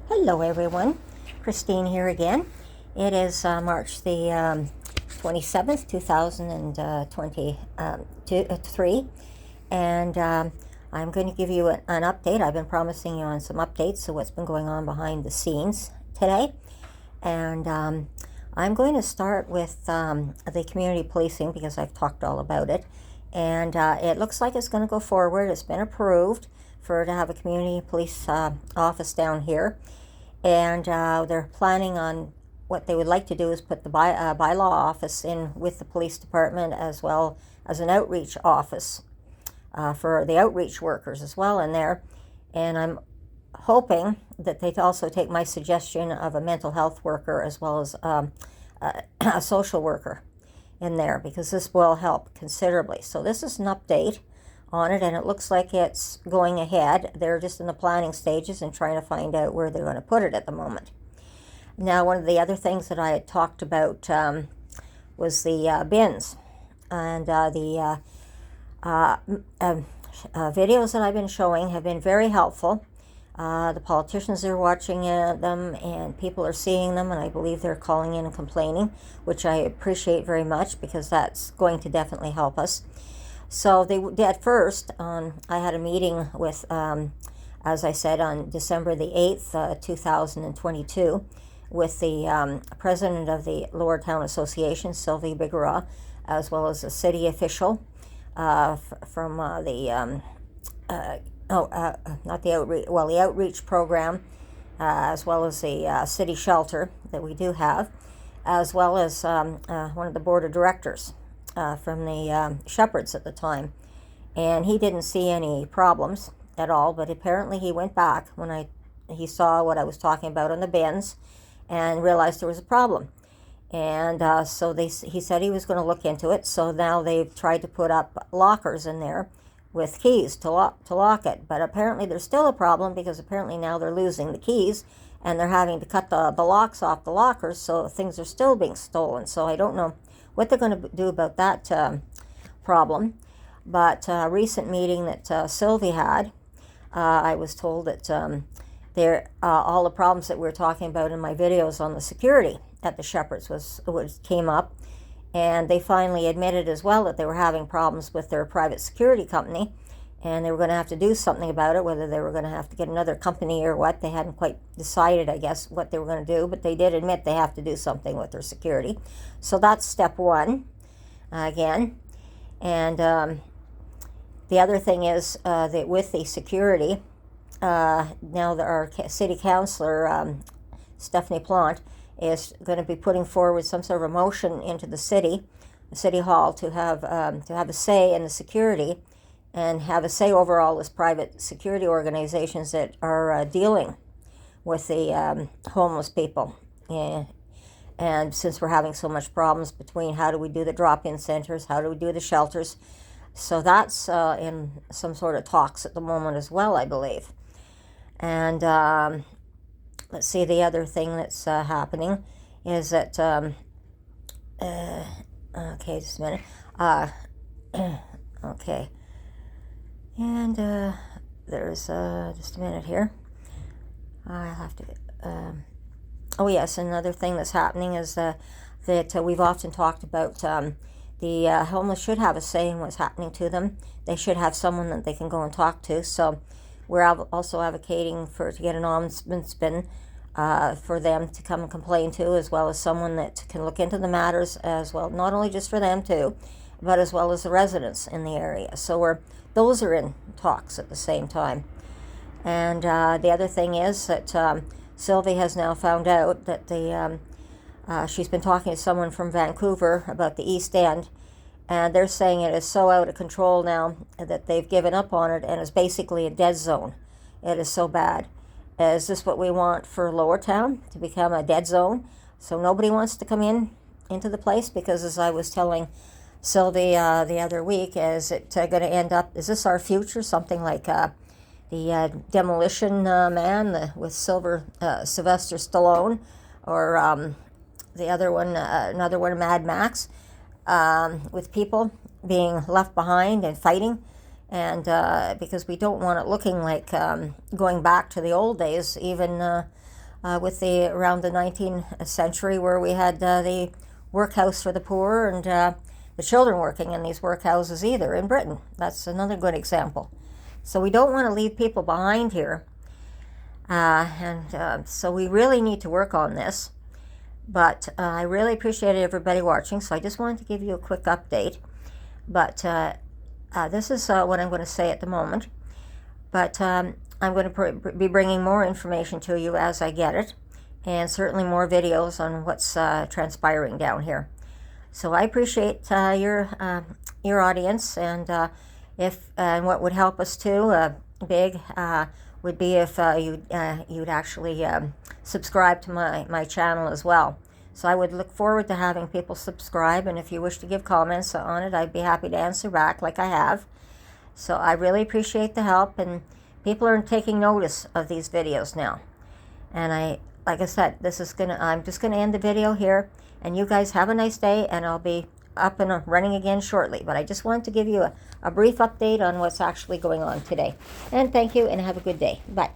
Hello everyone, Christine here again. It is March the 27th, 2023, and I'm going to give you an update. I've been promising you on some updates of what's been going on behind the scenes today, and I'm going to start with the community policing because I've talked all about it, and it looks like it's going to go forward. It's been approved to have a community police office down here, and they're planning on what they would like to do is put the bylaw office in with the police department, as well as an outreach office for the outreach workers as well in there. And I'm hoping that they'd also take my suggestion of a mental health worker as well as a social worker in there, because this will help considerably. So this is an update on it, and it looks like it's going ahead. They're just in the planning stages and trying to find out where they're going to put it at the moment. Now, one of the other things that I had talked about was the bins, and the videos that I've been showing have been very helpful. The politicians are watching them, and people are seeing them, and I believe they're calling in and complaining, which I appreciate very much, because that's going to definitely help us. So they at first, I had a meeting with, as I said, on December the 8th, 2022, with the president of the Lower Town Association, Sylvie Bigara, as well as a city official from the the outreach program, as well as the city shelter that we do have, as well as one of the board of directors from the Shepherds at the time. And he didn't see any problems at all, but apparently he went back when he saw what I was talking about on the bins and realized there was a problem. And so he said he was going to look into it. So now they've tried to put up lockers in there with keys to lock it. But apparently there's still a problem, because apparently now they're losing the keys and they're having to cut the locks off the lockers, so things are still being stolen. So I don't know what they're going to do about that problem. But a recent meeting that Sylvie had, I was told that all the problems that we were talking about in my videos on the security at the Shepherds came up, and they finally admitted as well that they were having problems with their private security company, and they were going to have to do something about it, whether they were going to have to get another company or what. They hadn't quite decided, I guess, what they were going to do, but they did admit they have to do something with their security. So that's step one, again. And the other thing is that with the security, now our city councillor, Stephanie Plant, is going to be putting forward some sort of a motion into the city hall to have a say in the security, and have a say over all these private security organizations that are dealing with the homeless people. And since we're having so much problems between how do we do the drop-in centers, how do we do the shelters, so that's in some sort of talks at the moment as well, I believe. And let's see, the other thing that's happening is that, okay, just a minute. Okay. And there's just a minute here. I'll have to. Oh yes, another thing that's happening is that we've often talked about the homeless should have a say in what's happening to them. They should have someone that they can go and talk to. So we're also advocating to get an ombudsman for them to come and complain to, as well as someone that can look into the matters as well, not only just for them too, but as well as the residents in the area. So those are in talks at the same time. And the other thing is that Sylvie has now found out that she's been talking to someone from Vancouver about the East End, and they're saying it is so out of control now that they've given up on it, and it's basically a dead zone. It is so bad. Is this what we want for Lower Town, to become a dead zone? So nobody wants to come into the place? Because as I was telling Sylvie the other week, is it going to end up, is this our future? Something like the Demolition Man with Sylvester Stallone, or the other one, another one, Mad Max, with people being left behind and fighting. And because we don't want it looking like going back to the old days, even with around the 19th century, where we had the workhouse for the poor and the children working in these workhouses either in Britain. That's another good example. So we don't want to leave people behind here. So we really need to work on this. But I really appreciated everybody watching, so I just wanted to give you a quick update. But this is what I'm going to say at the moment. But I'm going to be bringing more information to you as I get it, and certainly more videos on what's transpiring down here. So I appreciate your audience, and what would help us too, big, would be if you'd actually subscribe to my channel as well. So I would look forward to having people subscribe, and if you wish to give comments on it, I'd be happy to answer back like I have. So I really appreciate the help, and people are taking notice of these videos now. And like I said, I'm just gonna end the video here, and you guys have a nice day, and I'll be up and running again shortly. But I just wanted to give you a brief update on what's actually going on today. And thank you, and have a good day. Bye.